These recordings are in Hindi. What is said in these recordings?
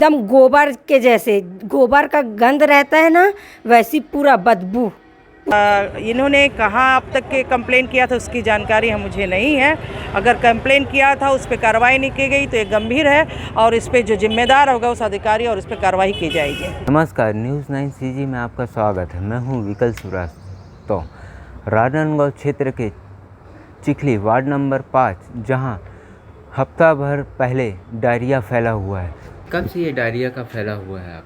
एकदम गोबर के जैसे, गोबर का गंध रहता है ना, वैसी पूरा बदबू। इन्होंने कहाँ अब तक के कंप्लेन किया था उसकी जानकारी मुझे नहीं है। अगर कंप्लेन किया था उस पर कार्रवाई नहीं की गई तो ये गंभीर है और इस पे जो जिम्मेदार होगा उस अधिकारी और उस पर कार्रवाई की जाएगी। नमस्कार, न्यूज़ 9 CG में आपका स्वागत है। मैं हूं विकल सुराज। तो राजनांदगांव क्षेत्र के चिखली वार्ड नंबर 5, जहां हफ्ता भर पहले डायरिया फैला हुआ है। कब से ये डायरिया का फैला हुआ है? आप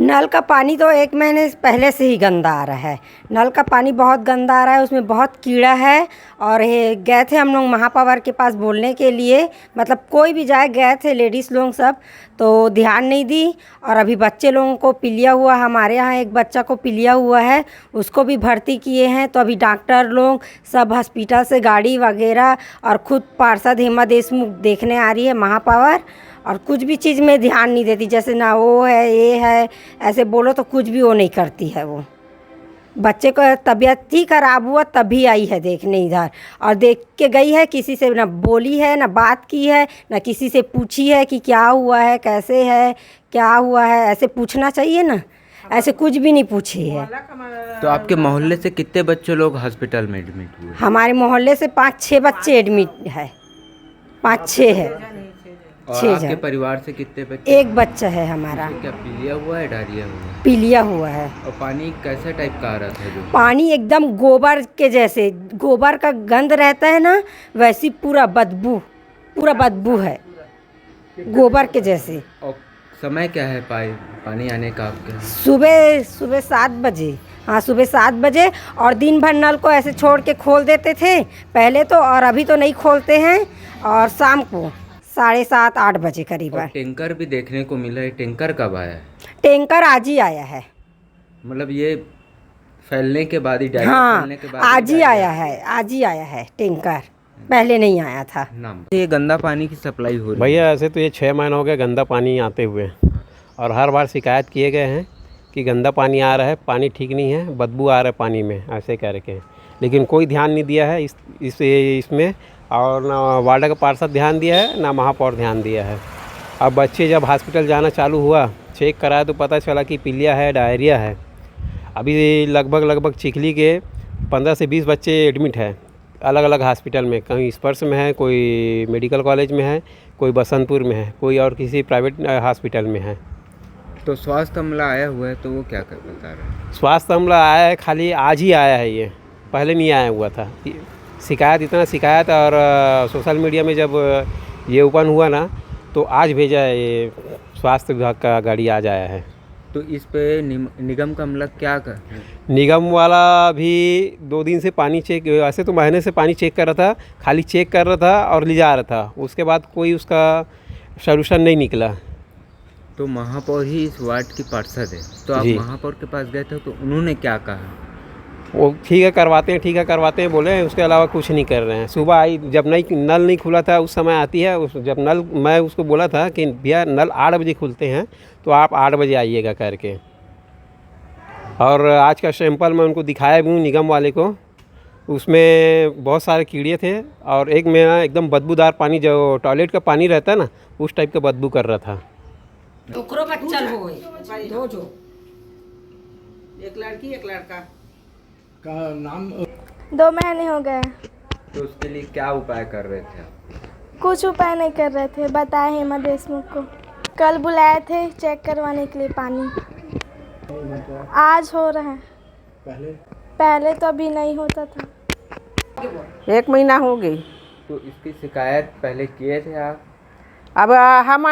नल का पानी तो 1 महीने पहले से ही गंदा आ रहा है। नल का पानी बहुत गंदा आ रहा है, उसमें बहुत कीड़ा है। और ये गए थे हम लोग महापौर के पास बोलने के लिए, मतलब कोई भी जाए, गए थे लेडीज़ लोग सब, तो ध्यान नहीं दी। और अभी बच्चे लोगों को पीलिया हुआ, हमारे यहाँ एक बच्चा को पीलिया हुआ है, उसको भी भर्ती किए हैं। तो अभी डॉक्टर लोग सब हॉस्पिटल से गाड़ी वगैरह, और खुद पार्षद हेमा देशमुख देखने आ रही है महापौर, और कुछ भी चीज़ में ध्यान नहीं देती। जैसे ना वो है ये है, ऐसे बोलो तो कुछ भी वो नहीं करती है। वो बच्चे को तबीयत ही खराब हुआ तभी आई है देखने इधर, और देख के गई है। किसी से ना बोली है, ना बात की है, ना किसी से पूछी है कि क्या हुआ है, कैसे है, क्या हुआ है। ऐसे पूछना चाहिए ना, ऐसे कुछ भी नहीं पूछी है। तो आपके मोहल्ले से कितने बच्चे लोग हॉस्पिटल में एडमिट हुए? हमारे मोहल्ले से 5-6 बच्चे एडमिट है, 5-6 है। और आपके परिवार से कितने बच्चे? एक बच्चा है हमारा। क्या पीलिया हुआ है, डायरिया हुआ है? पीलिया हुआ है। और पानी कैसे टाइप का आ रहा था? जो पानी एकदम गोबर के जैसे, गोबर का गंध रहता है ना, वैसी पूरा बदबू है, गोबर के जैसे। और समय क्या है पानी आने का आपके? सुबह 7 बजे। हाँ, सुबह 7 बजे। और दिन भर नल को ऐसे छोड़ के खोल देते थे पहले तो, और अभी तो नहीं खोलते हैं। और शाम को 7:30-8 बजे करीब। टैंकर भी देखने को मिला है। टैंकर कब आया है? टैंकर आज ही आया है। मतलब ये फैलने के बाद ही, डायरिया फैलने के बाद आज ही आया है टैंकर, पहले नहीं आया था। ये गंदा पानी की सप्लाई हो रही है? भैया ऐसे तो ये 6 महीने हो गए गंदा पानी आते हुए, और हर बार शिकायत किए गए हैं कि गंदा पानी आ रहा है, पानी ठीक नहीं है, बदबू आ रहा है पानी में, ऐसे कह रखे हैं। लेकिन कोई ध्यान नहीं दिया है इसमें, और ना वार्ड का पार्षद ध्यान दिया है, ना महापौर ध्यान दिया है। अब बच्चे जब हॉस्पिटल जाना चालू हुआ, चेक कराया तो पता चला कि पीलिया है, डायरिया है। अभी लगभग चिखली के 15 से 20 बच्चे एडमिट हैं अलग अलग हॉस्पिटल में। कहीं स्पर्श में है, कोई मेडिकल कॉलेज में है, कोई बसंतपुर में है, कोई और किसी प्राइवेट हॉस्पिटल में है। तो स्वास्थ्य अमला आया हुआ है, तो वो क्या बता रहे हैं? स्वास्थ्य अमला आया है, खाली आज ही आया है, ये पहले नहीं आया हुआ था। इतना शिकायत, और सोशल मीडिया में जब ये ओपन हुआ ना, तो आज भेजा है, ये स्वास्थ्य विभाग का गाड़ी आज आया है। तो इस पे निगम का अमला क्या कर? निगम वाला भी 2 दिन से पानी चेक, ऐसे तो महीने से पानी चेक कर रहा था, खाली चेक कर रहा था और ले जा रहा था। उसके बाद कोई उसका सलूशन नहीं निकला। तो महापौर ही इस वार्ड की पार्षद है, तो आप महापौर के पास गए थे तो उन्होंने क्या कहा? वो ठीक है करवाते हैं बोले, उसके अलावा कुछ नहीं कर रहे हैं। सुबह आई, जब नल नहीं खुला था उस समय आती है। जब नल, मैं उसको बोला था कि भैया नल 8 बजे खुलते हैं, तो आप 8 बजे आइएगा करके। और आज का सैंपल मैं उनको दिखाया भी हूँ निगम वाले को, उसमें बहुत सारे कीड़े थे, और एक में एकदम बदबूदार पानी, जो टॉयलेट का पानी रहता है ना, उस टाइप का बदबू कर रहा था। एक लड़की एक लड़का का नाम 2 महीने हो गए। तो उसके लिए क्या उपाय कर रहे थे आप? कुछ उपाय नहीं कर रहे थे, बताए हेमा देशमुख को। कल बुलाए थे चेक करवाने के लिए पानी, आज हो रहा है। पहले तो अभी नहीं होता था। 1 महीना हो गई। तो इसकी शिकायत पहले किए थे आप? अब हम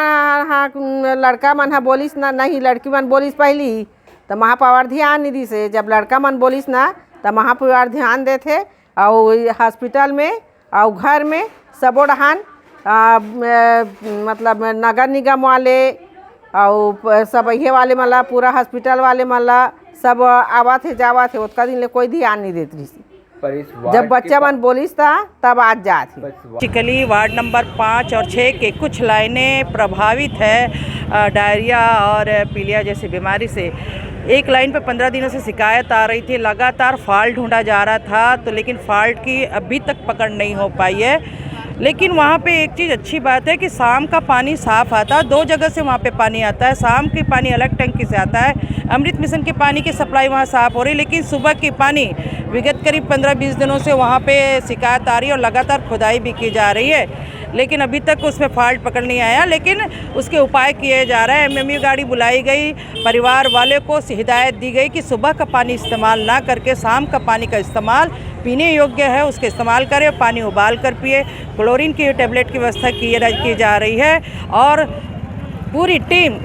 लड़का मन बोलिस ना, नहीं लड़की मन बोलिस पहली, तो महापौर ध्यान नहीं दी से। जब लड़का मन बोलिस ना, तो महापौर ध्यान देते, और हॉस्पिटल में और घर में सबो डहान मतलब नगर निगम वाले और सब ये वाले मला, पूरा हॉस्पिटल वाले मला सब आवत है जावत है। उतना दिन ले कोई ध्यान नहीं देती। जब बच्चा मन बोलिस था तब आज जात है। चिखली वार्ड नंबर 5 और 6 के कुछ लाइनें प्रभावित है डायरिया और पीलिया जैसी बीमारी से। एक लाइन पे 15 दिनों से शिकायत आ रही थी, लगातार फॉल्ट ढूंढा जा रहा था, तो लेकिन फॉल्ट की अभी तक पकड़ नहीं हो पाई है। लेकिन वहाँ पे एक चीज़ अच्छी बात है कि शाम का पानी साफ़ आता है। 2 जगह से वहाँ पे पानी आता है। शाम के पानी अलग टंकी से आता है। अमृत मिशन के पानी की सप्लाई वहाँ साफ़ हो रही है, लेकिन सुबह की पानी विगत करीब 15-20 दिनों से वहाँ पे शिकायत आ रही है और लगातार खुदाई भी की जा रही है, लेकिन अभी तक उसमें फॉल्ट पकड़ नहीं आया। लेकिन उसके उपाय किए जा रहे हैं। एमएमयू गाड़ी बुलाई गई, परिवार वाले को हिदायत दी गई कि सुबह का पानी इस्तेमाल ना करके शाम का पानी का इस्तेमाल पीने योग्य है उसके इस्तेमाल करें, पानी उबाल कर पिए। क्लोरीन की टैबलेट की व्यवस्था की जा रही है और पूरी टीम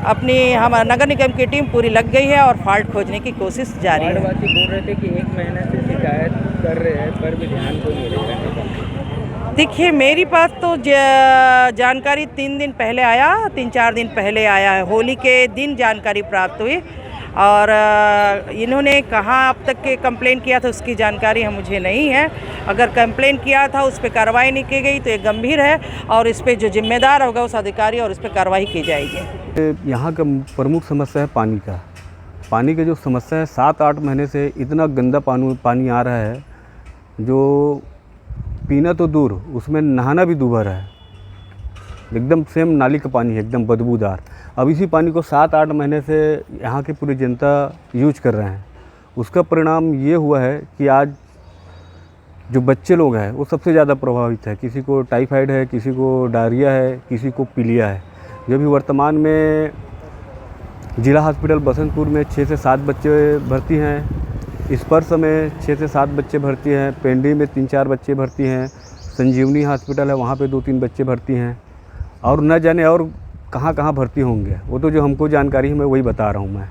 अपनी हमारा नगर निगम की टीम पूरी लग गई है और फॉल्ट खोजने की कोशिश जारी है। वार्डवासी बोल रहे थे कि 1 महीने से शिकायत कर रहे हैं पर भी ध्यान को नहीं दे रहे। देखिए, मेरी पास तो जानकारी 3 दिन पहले आया, 3-4 दिन पहले आया है। होली के दिन जानकारी प्राप्त हुई और इन्होंने कहाँ अब तक के कंप्लेन किया था उसकी जानकारी मुझे नहीं है। अगर कंप्लेन किया था उस पर कार्रवाई नहीं की गई तो ये गंभीर है और इस पर जो जिम्मेदार होगा उस अधिकारी और उस पर कार्रवाई की जाएगी। यहाँ का प्रमुख समस्या है पानी का। पानी की जो समस्या है 7-8 महीने से इतना गंदा पानी आ रहा है जो पीना तो दूर, उसमें नहाना भी दूभर है। एकदम सेम नाली का पानी है, एकदम बदबूदार। अब इसी पानी को 7-8 महीने से यहाँ की पूरी जनता यूज कर रहे हैं। उसका परिणाम ये हुआ है कि आज जो बच्चे लोग हैं वो सबसे ज़्यादा प्रभावित है। किसी को टाइफाइड है, किसी को डायरिया है, किसी को पीलिया है। जो भी वर्तमान में जिला हॉस्पिटल बसंतपुर में 6 से 7 बच्चे भर्ती हैं, स्पर्श में 6 से 7 बच्चे भर्ती हैं, पेंडी में 3-4 बच्चे भर्ती हैं, संजीवनी हॉस्पिटल है वहाँ पे 2-3 बच्चे भर्ती हैं और न जाने और कहाँ कहाँ भर्ती होंगे। वो तो जो हमको जानकारी है मैं वही बता रहा हूँ मैं।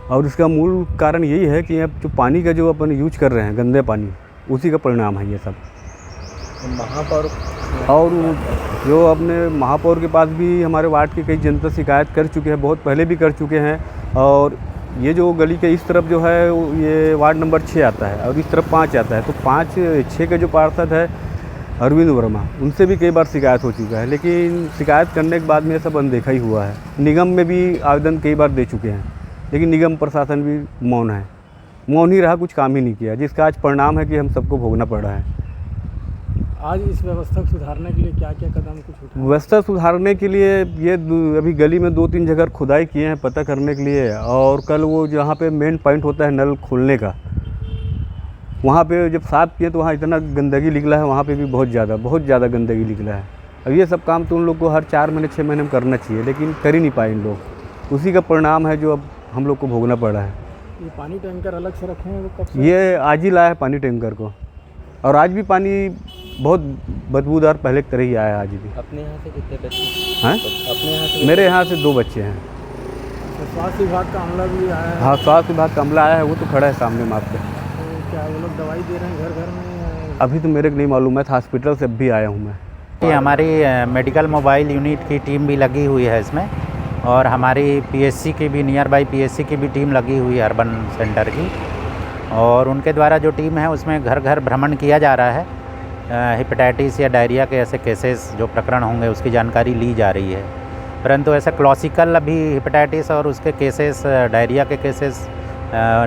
और इसका मूल कारण यही है कि अब जो पानी का जो अपन यूज कर रहे हैं गंदे पानी, उसी का परिणाम है ये सब। महापौर और जो अपने महापौर के पास भी हमारे वार्ड की कई जनता शिकायत कर चुके हैं, बहुत पहले भी कर चुके हैं। और ये जो गली के इस तरफ जो है ये वार्ड नंबर 6 आता है और इस तरफ 5 आता है, तो 5-6 के जो पार्षद है अरविंद वर्मा, उनसे भी कई बार शिकायत हो चुका है, लेकिन शिकायत करने के बाद में सब अनदेखा ही हुआ है। निगम में भी आवेदन कई बार दे चुके हैं, लेकिन निगम प्रशासन भी मौन है, मौन ही रहा, कुछ काम ही नहीं किया, जिसका आज परिणाम है कि हम सबको भोगना पड़ रहा है। आज इस व्यवस्था को सुधारने के लिए क्या क्या कदम कुछ उठाए? व्यवस्था सुधारने के लिए ये अभी गली में 2-3 जगह खुदाई किए हैं पता करने के लिए। और कल वो जहाँ पे मेन पॉइंट होता है नल खोलने का, वहाँ पे जब साफ़ किए तो वहाँ इतना गंदगी निकला है, वहाँ पे भी बहुत ज़्यादा गंदगी निकला है। अब ये सब काम तो उन लोग को हर 4 महीने 6 महीने में करना चाहिए, लेकिन कर ही नहीं पाए इन लोग। उसी का परिणाम है जो अब हम लोग को भोगना पड़ रहा है। ये पानी टैंकर अलग से रखे हैं वो कब से? ये आज ही लाया है पानी टैंकर को, और आज भी पानी बहुत बदबूदार पहले की तरह ही आया आज भी। अपने यहाँ से कितने बच्चे हैं? अपने यहाँ से? मेरे यहाँ से 2 बच्चे हैं। तो स्वास्थ्य विभाग का अमला भी आया है? हाँ, स्वास्थ्य विभाग का अमला आया है, वो तो खड़ा है सामने माप पे। तो क्या वो लोग दवाई दे रहे हैं घर घर में? अभी तो मेरे को नहीं मालूम है, हॉस्पिटल से भी आया हूँ मैं। ये हमारी मेडिकल मोबाइल यूनिट की टीम भी लगी हुई है इसमें, और हमारी पीएचसी की भी, नियर बाई पीएचसी की भी टीम लगी हुई है अर्बन सेंटर की, और उनके द्वारा जो टीम है उसमें घर घर भ्रमण किया जा रहा है। हेपेटाइटिस या डायरिया के ऐसे केसेस जो प्रकरण होंगे उसकी जानकारी ली जा रही है, परंतु ऐसा क्लासिकल अभी हेपेटाइटिस और उसके केसेस, डायरिया के केसेस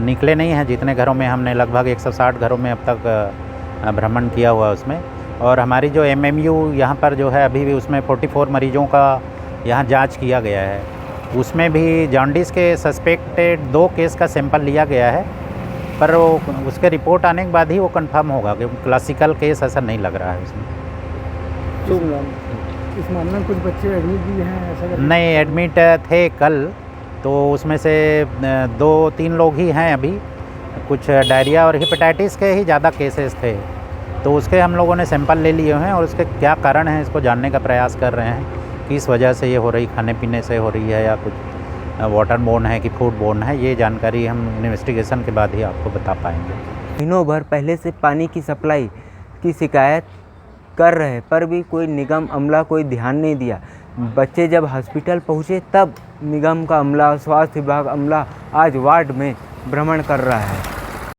निकले नहीं हैं जितने घरों में हमने लगभग 160 घरों में अब तक भ्रमण किया हुआ उसमें। और हमारी जो एमएमयू यहाँ पर जो है अभी भी उसमें 44 मरीजों का यहाँ जांच किया गया है, उसमें भी जॉन्डिस के सस्पेक्टेड 2 केस का सैंपल लिया गया है, पर वो उसके रिपोर्ट आने के बाद ही वो कंफर्म होगा कि क्लासिकल केस ऐसा नहीं लग रहा है उसमें। तो इस मामले में कुछ बच्चे एडमिट भी हैं ऐसा? नहीं, एडमिट थे कल, तो उसमें से 2-3 लोग ही हैं अभी। कुछ डायरिया और हेपेटाइटिस के ही ज़्यादा केसेस थे, तो उसके हम लोगों ने सैंपल ले लिए हैं और उसके क्या कारण है इसको जानने का प्रयास कर रहे हैं, किस वजह से ये हो रही, खाने पीने से हो रही है या कुछ वाटर बोर्न है कि फूड बोर्न है। ये जानकारी हम इन्वेस्टिगेशन के बाद ही आपको बता पाएंगे। महीनों भर पहले से पानी की सप्लाई की शिकायत कर रहे पर भी कोई निगम अमला कोई ध्यान नहीं दिया। बच्चे जब हॉस्पिटल पहुँचे तब निगम का अमला, स्वास्थ्य विभाग अमला आज वार्ड में भ्रमण कर रहा है।